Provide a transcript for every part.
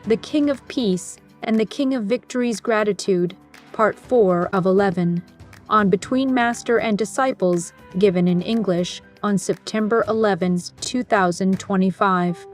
The King of Peace and the King of Victory's Gratitude, Part 4 of 11, on Between Master and Disciples, given in English on September 11, 2025.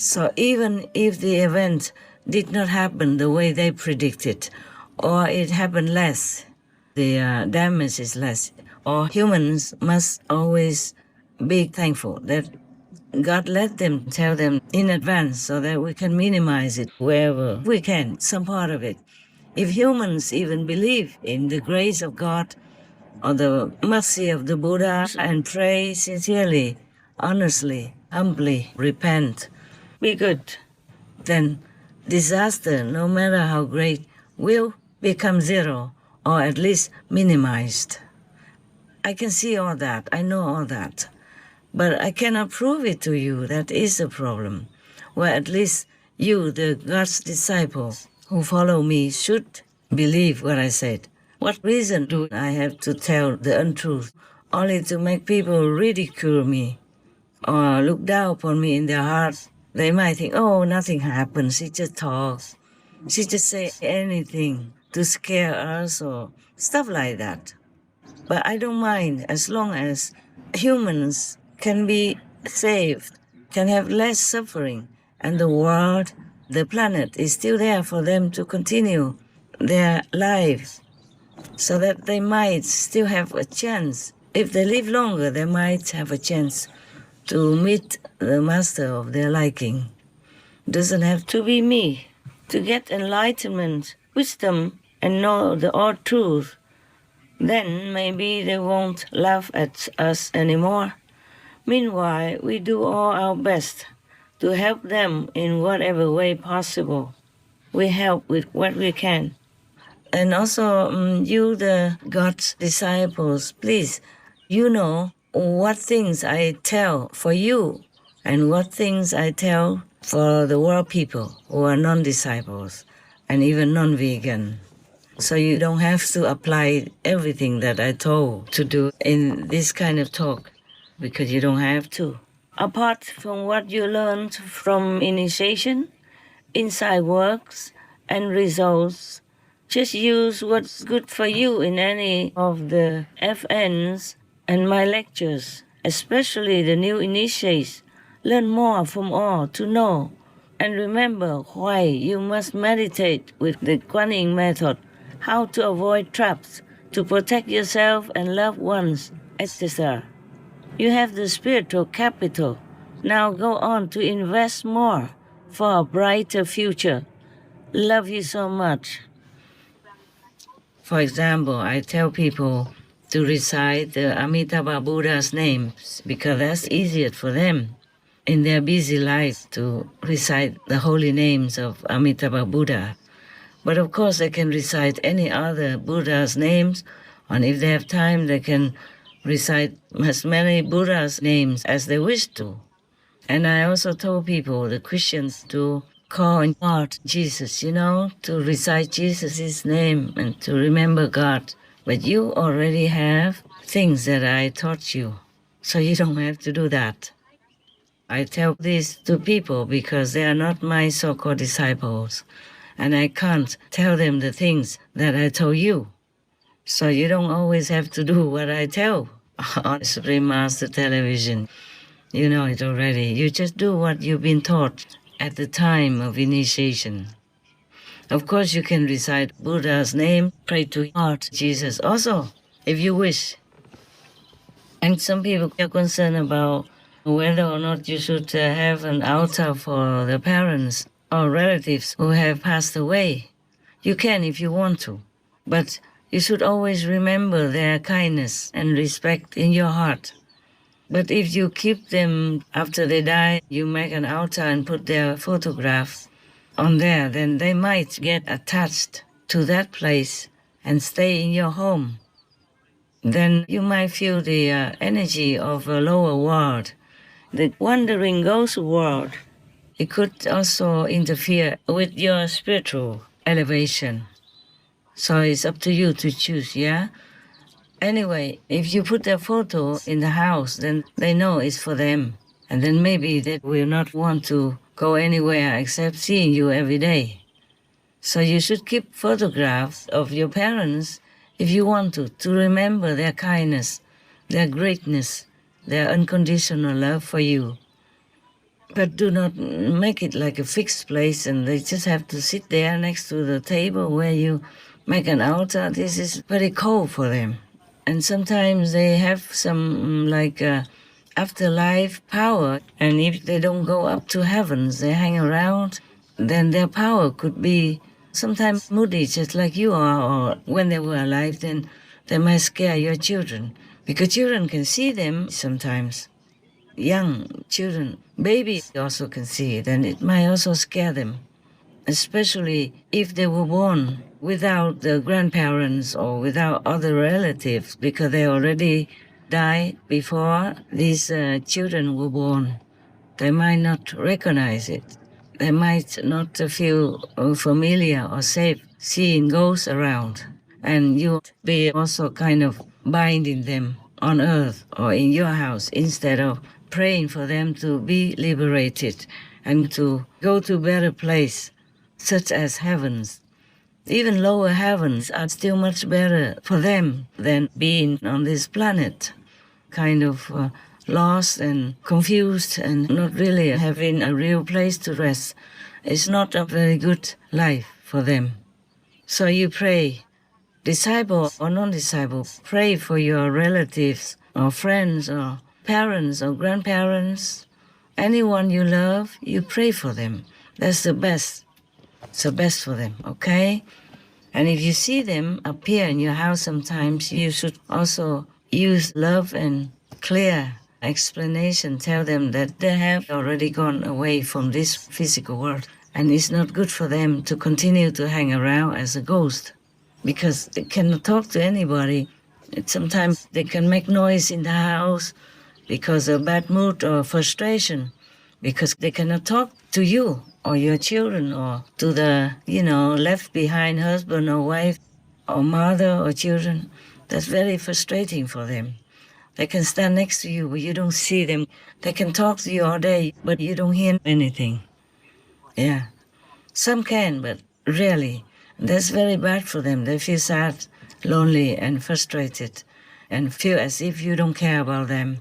So even if the event did not happen the way they predicted, or it happened less, the damage is less, or humans must always be thankful that God let them tell them in advance so that we can minimize it wherever we can, some part of it. If humans even believe in the grace of God or the mercy of the Buddha and pray sincerely, honestly, humbly, repent, be good, then disaster, no matter how great, will become zero or at least minimized. I can see all that, I know all that, but I cannot prove it to you. That is the problem. Well, at least you, the God's disciples who follow me, should believe what I said. What reason do I have to tell the untruth? Only to make people ridicule me or look down upon me in their hearts. They might think, oh, nothing happens, she just talks. She just say anything to scare us or stuff like that. But I don't mind as long as humans can be saved, can have less suffering, and the world, the planet is still there for them to continue their lives so that they might still have a chance. If they live longer, they might have a chance to meet the master of their liking. Doesn't have to be me. To get enlightenment, wisdom, and know the all truth, then maybe they won't laugh at us anymore. Meanwhile, we do all our best to help them in whatever way possible. We help with what we can. And also, you, the God's disciples, please, you know what things I tell for you and what things I tell for the world people who are non-disciples and even non-vegan. So you don't have to apply everything that I told to do in this kind of talk, because you don't have to. Apart from what you learned from initiation, inside works, and results, just use what's good for you in any of the FNs and my lectures, especially the new initiates. Learn more from all to know. And remember why you must meditate with the Kuan method, how to avoid traps, to protect yourself and loved ones, etc. You have the spiritual capital. Now go on to invest more for a brighter future. Love you so much. For example, I tell people to recite the Amitabha Buddha's names because that's easier for them in their busy life to recite the holy names of Amitabha Buddha. But of course, they can recite any other Buddha's names, and if they have time, they can recite as many Buddha's names as they wish to. And I also told people, the Christians, to call in God Jesus, to recite Jesus' name and to remember God. But you already have things that I taught you, so you don't have to do that. I tell this to people because they are not my so-called disciples, and I can't tell them the things that I told you. So you don't always have to do what I tell on Supreme Master Television. You know it already. You just do what you've been taught at the time of initiation. Of course, you can recite Buddha's name, pray to God, Jesus also, if you wish. And some people are concerned about whether or not you should have an altar for the parents or relatives who have passed away. You can if you want to, but You should always remember their kindness and respect in your heart. But if you keep them after they die, you make an altar and put their photograph on there, then they might get attached to that place and stay in your home. Then you might feel the energy of a lower world, the wandering ghost world. It could also interfere with your spiritual elevation. So it's up to you to choose, yeah? Anyway, if you put their photo in the house, then they know it's for them. And then maybe they will not want to go anywhere except seeing you every day. So you should keep photographs of your parents if you want to remember their kindness, their greatness, their unconditional love for you. But do not make it like a fixed place and they just have to sit there next to the table where you make an altar. This is very cold for them. And sometimes they have some afterlife power. And if they don't go up to heavens, they hang around, then their power could be sometimes moody, just like you are, or when they were alive, then they might scare your children. Because children can see them sometimes. Young children, babies also can see it, and it might also scare them, especially if they were born without the grandparents or without other relatives, because they already died before these children were born. They might not recognize it. They might not feel familiar or safe seeing ghosts around. And you be also kind of binding them on earth or in your house instead of praying for them to be liberated and to go to a better place, such as heavens. Even lower heavens are still much better for them than being on this planet, kind of lost and confused and not really having a real place to rest. It's not a very good life for them. So you pray, disciple or non-disciple, pray for your relatives or friends or parents or grandparents, anyone you love, you pray for them. That's the best. It's the best for them, okay? And if you see them appear in your house sometimes, you should also use love and clear explanation. Tell them that they have already gone away from this physical world. And it's not good for them to continue to hang around as a ghost because they cannot talk to anybody. Sometimes they can make noise in the house because of bad mood or frustration, because they cannot talk to you or your children or to the, left behind husband or wife or mother or children. That's very frustrating for them. They can stand next to you, but you don't see them. They can talk to you all day, but you don't hear anything. Yeah. Some can, but rarely. That's very bad for them. They feel sad, lonely, and frustrated, and feel as if you don't care about them.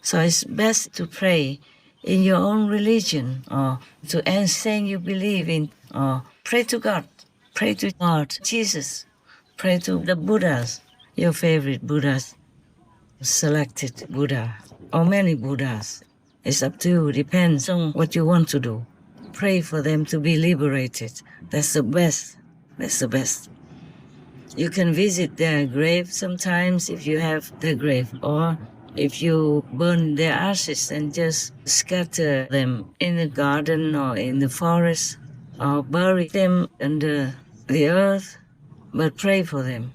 So it's best to pray in your own religion, or to anything you believe in, or pray to God. Pray to God, Jesus. Pray to the Buddhas, your favorite Buddhas, selected Buddha, or many Buddhas. It's up to you. Depends on what you want to do. Pray for them to be liberated. That's the best. That's the best. You can visit their grave sometimes if you have their grave, or if you burn their ashes and just scatter them in the garden or in the forest, or bury them under the earth, but pray for them.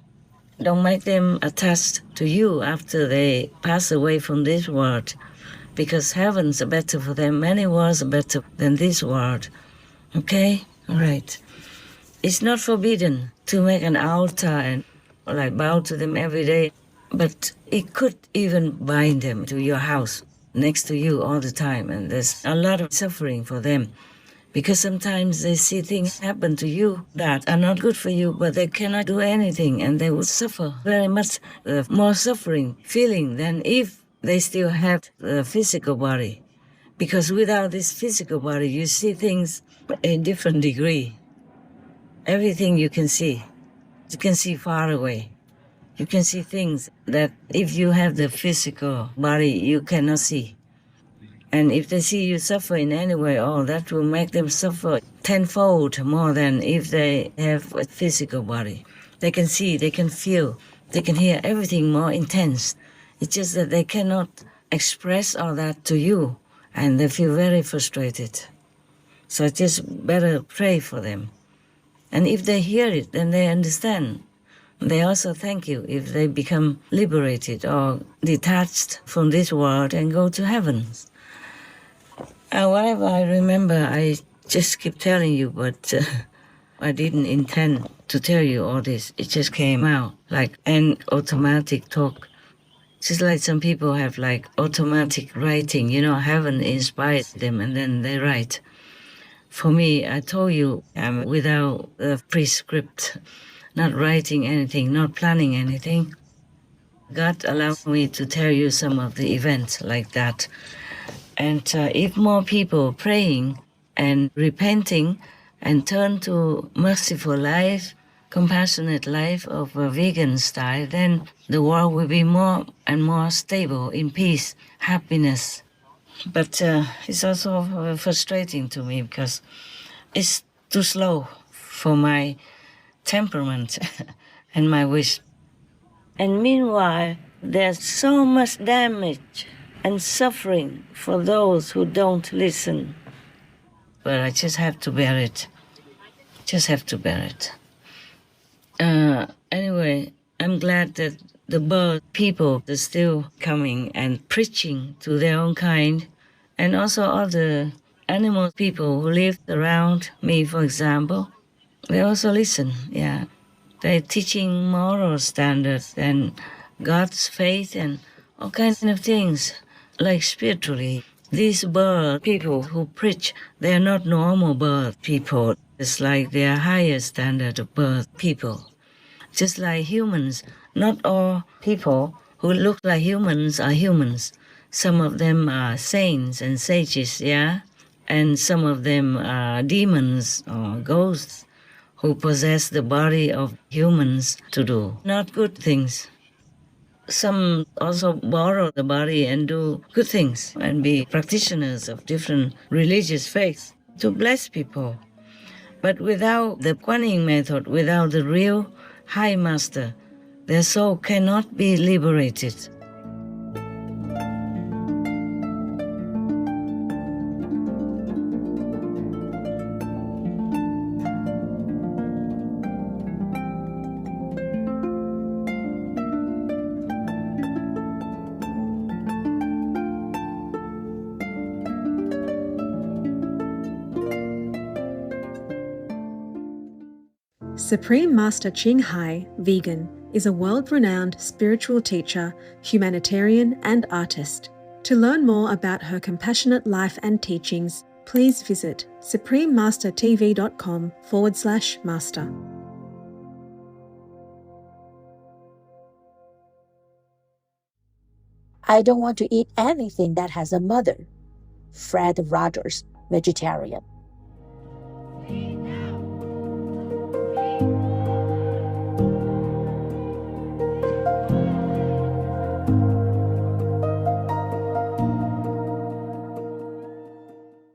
Don't make them attached to you after they pass away from this world, because heavens are better for them. Many worlds are better than this world. Okay? All right. It's not forbidden to make an altar and bow to them every day, but it could even bind them to your house next to you all the time, and there's a lot of suffering for them. Because sometimes they see things happen to you that are not good for you, but they cannot do anything, and they will suffer very much more suffering feeling than if they still have the physical body. Because without this physical body, you see things in different degree. Everything you can see far away. You can see things that if you have the physical body, you cannot see. And if they see you suffer in any way, that will make them suffer tenfold more than if they have a physical body. They can see, they can feel, they can hear everything more intense. It's just that they cannot express all that to you, and they feel very frustrated. So just better pray for them. And if they hear it, then they understand. They also thank you if they become liberated or detached from this world and go to heaven. Whatever I remember, I just keep telling you, but I didn't intend to tell you all this. It just came out like an automatic talk. Just like some people have like automatic writing, heaven inspires them and then they write. For me, I told you I'm without a prescript, not writing anything, not planning anything. God allowed me to tell you some of the events like that. And if more people praying and repenting and turn to merciful life, compassionate life of a vegan style, then the world will be more and more stable, in peace, happiness. But it's also frustrating to me because it's too slow for my temperament and my wish. And meanwhile, there's so much damage and suffering for those who don't listen. But I just have to bear it. Just have to bear it. Anyway, I'm glad that the bird people are still coming and preaching to their own kind, and also other animal people who live around me, for example. They also listen, yeah. They're teaching moral standards and God's faith and all kinds of things, like spiritually. These bird people who preach, they're not normal bird people. It's like they're higher standard of bird people. Just like humans, not all people who look like humans are humans. Some of them are saints and sages, yeah? And some of them are demons or ghosts who possess the body of humans to do not good things. Some also borrow the body and do good things and be practitioners of different religious faiths to bless people. But without the Kuan Yin method, without the real High Master, their soul cannot be liberated. Supreme Master Ching Hai, vegan, is a world-renowned spiritual teacher, humanitarian, and artist. To learn more about her compassionate life and teachings, please visit suprememastertv.com/master. I don't want to eat anything that has a mother. Fred Rogers, vegetarian.